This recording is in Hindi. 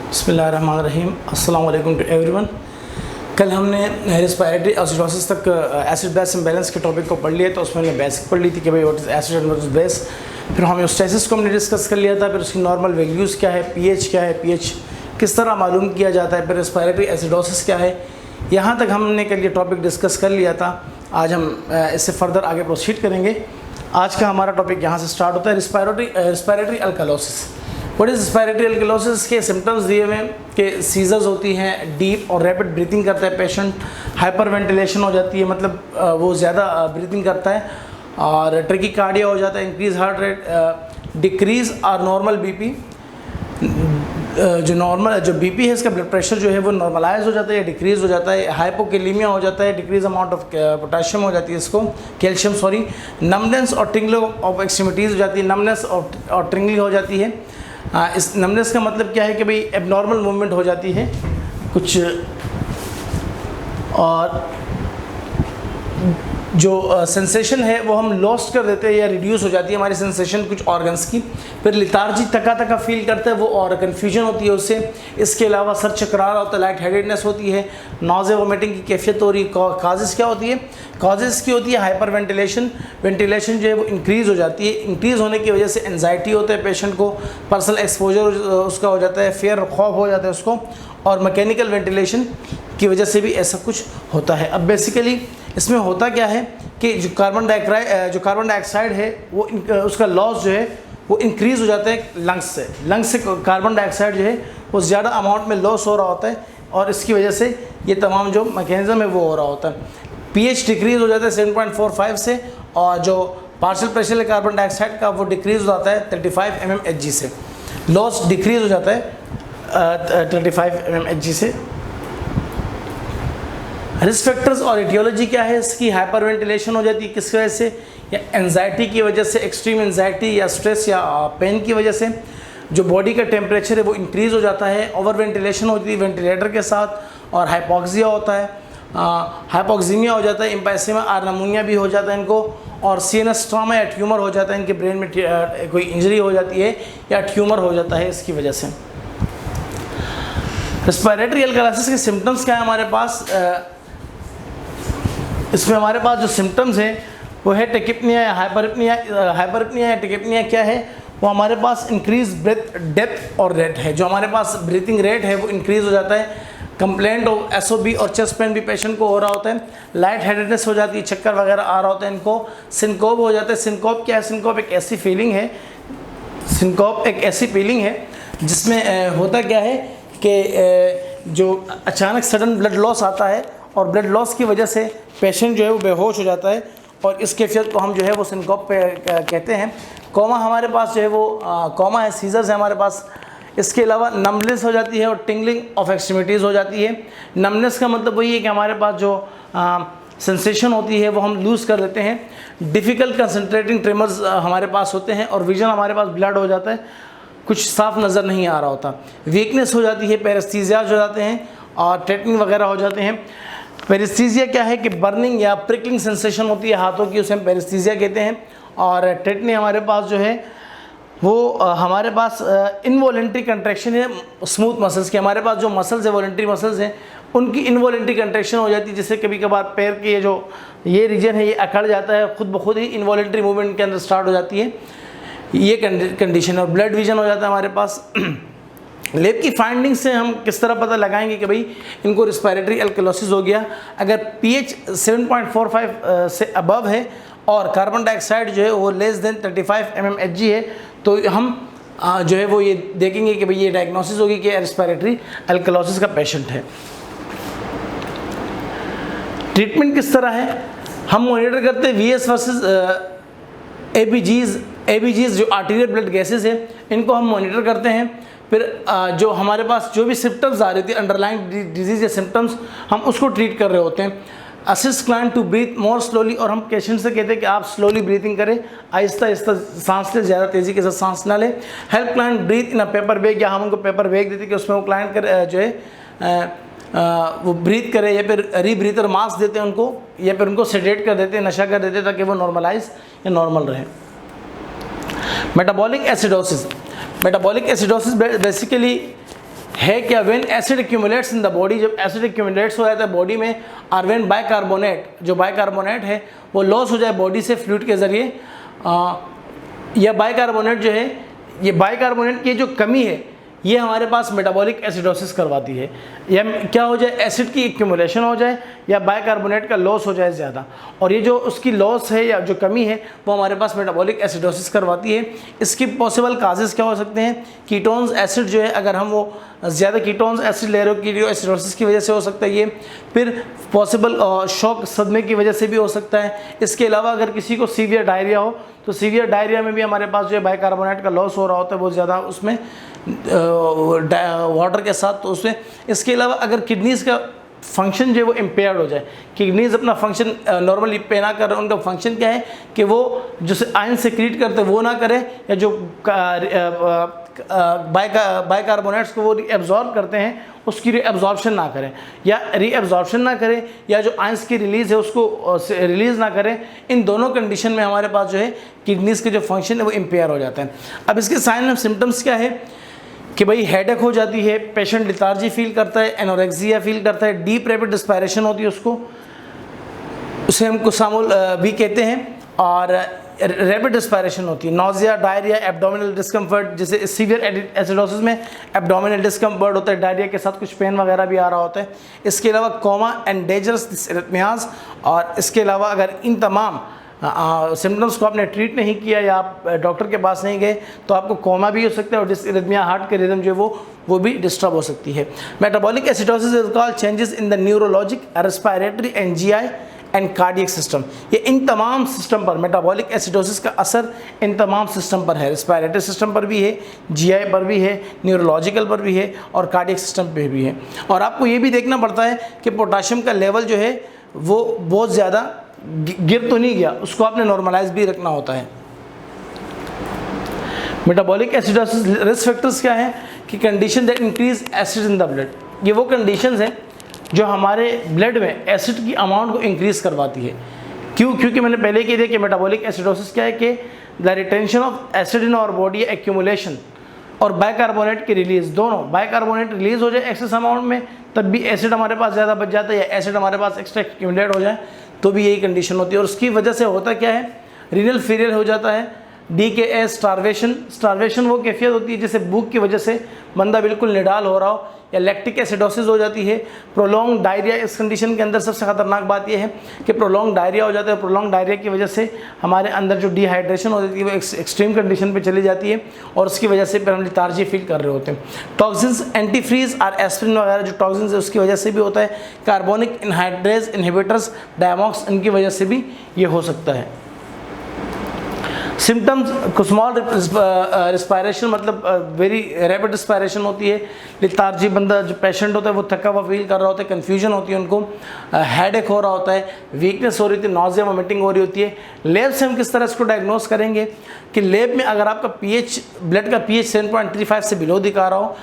बिस्मिल्लाहिर्रहमानिर्रहीम। अस्सलाम वालेकुम टू एवरीवन। कल हमने रेस्पिरेटरी एसिडोसिस तक एसिड बेस इम्बैलेंस के टॉपिक को पढ़ लिया, तो उसमें हमने बेसिक पढ़ ली थी कि भाई what is acid and what is base. फिर होम्योस्टेसिस को हमने डिस्कस कर लिया था, फिर उसकी नॉर्मल वैल्यूज़ क्या है, पीएच क्या है, पीएच किस तरह मालूम किया जाता है, फिर रेस्पिरेटरी एसिडोसिस क्या है। यहाँ तक हमने कल ये टॉपिक डिस्कस कर लिया था। आज हम इससे फर्दर आगे प्रोसीड करेंगे। आज का हमारा टॉपिक यहाँ से स्टार्ट होता है, respiratory alkalosis. What is respiratory alkalosis के सिम्टम्स दिए हुए कि सीजर्स होती हैं, डीप और रैपिड ब्रीथिंग करता है पेशेंट, हाइपर वेंटिलेशन हो जाती है, मतलब वो ज़्यादा ब्रीथिंग करता है, और ट्रैकीकार्डिया हो जाता है, इंक्रीज हार्ट रेट, डिक्रीज और नॉर्मल बीपी। जो बीपी है, इसका ब्लड प्रेशर जो है वो नॉर्मलाइज हो जाता है या डिक्रीज़ हो जाता है, हाइपोकेलीमिया हो जाता है, डिक्रीज अमाउंट ऑफ पोटाशियम हो जाती है, इसको कैल्शियम सॉरी, नमनेस और टिंगलिंग ऑफ एक्सट्रीमिटीज़ हो जाती है, नमनेस और टिंगलिंग हो जाती है। इस नमनेस का मतलब क्या है कि भाई एबनॉर्मल मूवमेंट हो जाती है कुछ, और जो सेंसेशन है वो हम लॉस्ट कर देते हैं या रिड्यूस हो जाती है हमारी सेंसेशन कुछ ऑर्गन्स की। फिर लिथार्जी थका फील करता है वो, और कन्फ्यूजन होती है उससे। इसके अलावा सर चकरार होता है, लाइट हेडेडनेस होती है, नॉज़े वोमिटिंग की कैफियत हो रही है। काजेज़ क्या होती है? काजेज़ की होती है हाइपर वेंटिलेशन। वेंटिलेशन जो है वो इंक्रीज़ हो जाती है। इंक्रीज़ होने की वजह से एनजाइटी होता है पेशेंट को, पर्सनल एक्सपोजर उसका हो जाता है, फेयर खौफ हो जाता है उसको, और मैकेनिकल वेंटिलेशन की वजह से भी ऐसा कुछ होता है। अब बेसिकली इसमें होता क्या है कि जो कार्बन डाइऑक्साइड है वो उसका लॉस जो है वो इंक्रीज़ हो जाता है लंग्स से कार्बन डाइऑक्साइड जो है वो ज़्यादा अमाउंट में लॉस हो रहा होता है, और इसकी वजह से ये तमाम जो मैकेनिज़्म है वो हो रहा होता है। पीएच डिक्रीज़ हो जाता है 7.45 से, और जो पार्शियल प्रेशर है कार्बन डाइऑक्साइड का वो डिक्रीज़ हो जाता है 35 mmHg से। लॉस डिक्रीज़ हो जाता है 35 mmHg से। रिस्क फैक्टर्स और एटियोलॉजी क्या है इसकी? हाइपर वेंटिलेशन हो जाती है किस वजह से? या एंजाइटी की वजह से, एक्सट्रीम एंजाइटी या स्ट्रेस या पेन की वजह से। जो बॉडी का टेम्परेचर है वो इंक्रीज़ हो जाता है, ओवर वेंटिलेशन होती है वेंटिलेटर के साथ, और हाइपोक्सिया होता है, हाइपोक्सीमिया हो जाता है, एम्फाइसेमा और नमूनिया भी हो जाता है इनको, और सीएनएस ट्रॉमा या ट्यूमर हो जाता है, इनके ब्रेन में कोई इंजरी हो जाती है या ट्यूमर हो जाता है इसकी वजह से। रेस्पिरेटरी अल्कलोसिस के सिम्टम्स क्या है हमारे पास? इसमें हमारे पास जो सिम्टम्स हैं वो है टेकिपनिया या हाइपरपनिया या टेकिपनिया क्या है? वो हमारे पास इंक्रीज ब्रेथ डेप्थ और रेट है। जो हमारे पास ब्रीथिंग रेट है वो इंक्रीज़ हो जाता है। कंप्लेंट ऑफ एसओबी और चेस्ट पेन भी पेशेंट को हो रहा होता है। लाइट हेडेडनेस हो जाती है, चक्कर वगैरह आ रहा होता है इनको। सिनकोप हो जाता है। सिनकोप क्या है? सिनकोप एक ऐसी फीलिंग है जिसमें होता क्या है कि जो अचानक सडन ब्लड लॉस आता है, और ब्लड लॉस की वजह से पेशेंट जो है वो बेहोश हो जाता है, और इस कैफियत को हम जो है वो सिनकोप पे कहते हैं। कोमा हमारे पास जो है वो कोमा है, सीजर्स है हमारे पास। इसके अलावा नमनेस हो जाती है और टिंगलिंग ऑफ एक्सट्रीमिटीज़ हो जाती है। नमनेस का मतलब वही है कि हमारे पास जो सेंसेशन होती है वो हम लूज़ कर देते हैं। डिफ़िकल्ट कंसनट्रेटिंग ट्रेमर्स हमारे पास होते हैं, और विजन हमारे पास ब्लड हो जाता है, कुछ साफ नज़र नहीं आ रहा होता। वीकनेस हो जाती है, पैरेस्थीसियाज हो जाते हैं, और टेटनिंग वगैरह हो जाते हैं। पैरेस्थीसिया क्या है कि बर्निंग या प्रिकलिंग सेंसेशन होती है हाथों की, उसे हम पैरेस्थीसिया कहते हैं। और टेटनी हमारे पास जो है वो हमारे पास इनवॉलेंट्री कंट्रैक्शन है स्मूथ मसल्स की। हमारे पास जो मसल्स है वॉलेंट्री मसल्स हैं, उनकी इनवॉलेंट्री कंट्रैक्शन हो जाती है, जिससे कभी कभार पैर के ये रीजन है ये अकड़ जाता है, खुद ब खुद ही इनवॉलेंट्री मूवमेंट के अंदर स्टार्ट हो जाती है ये कंडीशन। और ब्लड विजन हो जाता है हमारे पास। लैब की फाइंडिंग से हम किस तरह पता लगाएंगे कि भाई इनको रेस्पिरेटरी अल्कलोसिस हो गया? अगर पीएच 7.45 से अबव है और कार्बन डाइऑक्साइड जो है वो लेस देन 35 mmHg है, तो हम जो है वो ये देखेंगे कि भाई ये डायग्नोसिस होगी कि रेस्पिरेटरी अल्कलोसिस का पेशेंट है। ट्रीटमेंट किस तरह है? हम मॉनिटर करते हैं वीएस वर्सेस एबीजीज जो आर्टीरियल ब्लड गैसेज है, इनको हम मॉनिटर करते हैं। फिर जो हमारे पास जो भी सिम्टम्स आ रहे थे, अंडरलाइंग डिजीज़ या सिम्टम्स, हम उसको ट्रीट कर रहे होते हैं। Assist client to breathe more slowly, और हम पेशेंट से कहते हैं कि आप स्लोली ब्रीथिंग करें, आहिस्ता आहिस्ता सांस लें, ज़्यादा तेज़ी के साथ सांस ना लें। Help client breathe in a paper bag, या हम उनको पेपर बैग देते हैं कि उसमें वो क्लाइंट जो है वो ब्रीथ करे, या फिर रीब्रीथर मास्क देते हैं उनको, या फिर उनको सेडेट कर देते हैं, नशा कर देते हैं, ताकि वो नॉर्मलाइज या नॉर्मल रहे। मेटाबॉलिक एसिडोसिस बेसिकली है क्या, when acid accumulates in the body, जब एसिड एक्यूमुलेट्स हो जाता है बॉडी में, और व्हेन बाइकार्बोनेट, जो बाइकार्बोनेट है वो लॉस हो जाए बॉडी से फ्लूइड के ज़रिए, या बाइकार्बोनेट जो है, ये बाइकार्बोनेट की जो कमी है ये हमारे पास मेटाबॉलिक एसिडोसिस करवाती है, या क्या हो जाए, एसिड की एक्यूमुलेशन हो जाए या बाइकार्बोनेट का लॉस हो जाए ज़्यादा, और ये जो उसकी लॉस है या जो कमी है वो हमारे पास मेटाबॉलिक एसिडोसिस करवाती है। इसकी पॉसिबल काजेज़ क्या हो सकते हैं, कीटोन्स एसिड जो है, अगर हम वो ज़्यादा कीटोन्स एसिड ले रहे हो कीटो एसिडोसिस की वजह से हो सकता है ये, फिर पॉसिबल शॉक सदमे की वजह से भी हो सकता है। इसके अलावा अगर किसी को सीवियर डायरिया हो तो सीवियर डायरिया में भी हमारे पास जो है बाइकार्बोनेट का लॉस हो रहा होता है बहुत ज़्यादा उसमें वाटर के साथ, तो उसमें। इसके अलावा अगर किडनीज़ का फंक्शन जो है वो इम्पेयर्ड हो जाए, किडनीज अपना फंक्शन नॉर्मली पे ना कर रहे, उनका फंक्शन क्या है कि वो जो आयन सेक्रीट करते हैं वो ना करें, या जो बाइकार्बोनेट्स को वो रीअब्जॉर्ब करते हैं उसकी रीअब्जॉर्प्शन ना करें, या रीअब्जॉर्प्शन ना करें, या जो आयंस की रिलीज़ है उसको रिलीज़ ना करें। इन दोनों कंडीशन में हमारे पास जो है किडनीज़ के जो फंक्शन है वो इम्पेयर हो जाता है। अब इसके साइन और सिम्टम्स क्या है कि भाई हेडेक हो जाती है, पेशेंट लिथार्जी फील करता है, एनोरेक्सिया फील करता है, डीप रैपिड रिस्पायरेशन होती है उसे हम कुसामुल भी कहते हैं, और रैपिड रिस्पायरेशन होती है, नोजिया, डायरिया, एब्डोमिनल डिस्कम्फर्ट, जैसे सीवियर एसिडोसिस में एब्डोमिनल डिस्कम्फर्ट होता है, डायरिया के साथ कुछ पेन वगैरह भी आ रहा होता है। इसके अलावा कोमा एंड डेंजरस एरिथमियाज, और इसके अलावा अगर इन तमाम सिम्टम्स को आपने ट्रीट नहीं किया या आप डॉक्टर के पास नहीं गए तो आपको कोमा भी हो सकता है, और डिसरिथमिया, हार्ट के रिदम जो है वो भी डिस्टर्ब हो सकती है। Metabolic acidosis is called changes in the neurologic, respiratory and GI and cardiac system. ये इन तमाम सिस्टम पर मेटाबॉलिक एसिडोसिस का असर इन तमाम सिस्टम पर है, रेस्पिरेटरी सिस्टम पर भी है, जीआई पर भी है, न्यूरोलॉजिकल पर भी है, और कार्डियक सिस्टम पे भी है। और आपको ये भी देखना पड़ता है कि पोटाशियम का लेवल जो है वो बहुत ज़्यादा गिर तो नहीं गया, उसको आपने नॉर्मलाइज भी रखना होता है। मेटाबॉलिक एसिडोसिस रिस्क फैक्टर्स क्या है कि condition that increase acid in the blood, ये वो कंडीशंस हैं जो हमारे ब्लड में एसिड की अमाउंट को इंक्रीज करवाती है। क्योंकि मैंने पहले कह दिया कि मेटाबॉलिक एसिडोसिस क्या है कि the retention of acid in our body, accumulation और बाइकार्बोनेट की रिलीज़, दोनों बाइकार्बोनेट रिलीज़ हो जाए एक्सेस अमाउंट में तब भी एसिड हमारे पास ज़्यादा बच जाता है, या एसिड हमारे पास एक्स्ट्रा एक्यूमुलेट हो जाए तो भी यही कंडीशन होती है। और उसकी वजह से होता क्या है, रीनल फेलियर हो जाता है, DKA, स्टारवेशन वो कैफियत होती है जिससे भूख की वजह से बंदा बिल्कुल निडाल हो रहा हो, या लैक्टिक एसिडोसिस हो जाती है, प्रोलॉन्ग डायरिया। इस कंडीशन के अंदर सबसे ख़तरनाक बात यह है कि प्रोलॉन्ग डायरिया हो जाता है, प्रोलॉन्ग डायरिया की वजह से हमारे अंदर जो डिहाइड्रेशन हो जाती है वो एक्सट्रीम कंडीशन पे चली जाती है, और उसकी वजह से फिर हम लिथार्जी फील कर रहे होते हैं। टॉक्सिन्स, एंटीफ्रीज और एस्पिरिन वगैरह जो टॉक्सिन्स है उसकी वजह से भी होता है, कार्बोनिक एनहाइड्रेज इनहिबिटर्स, डायमॉक्स, इनकी वजह से भी ये हो सकता है। सिम्टम्स, स्मॉल रिस्पायरेशन मतलब वेरी रैपिड रिस्पायरेशन होती है, लिथार्जी, बंदा जो पेशेंट होता है वो थका हुआ फील कर रहा होता है, कन्फ्यूजन होती है उनको, हेडेक हो रहा होता है, वीकनेस हो रही थी, नॉजिया वोमिटिंग हो रही होती है। लेब से हम किस तरह इसको डायग्नोस करेंगे कि लेब में अगर आपका पीएच, ब्लड का पीएच 7.35 से बिलो दिखा रहा हो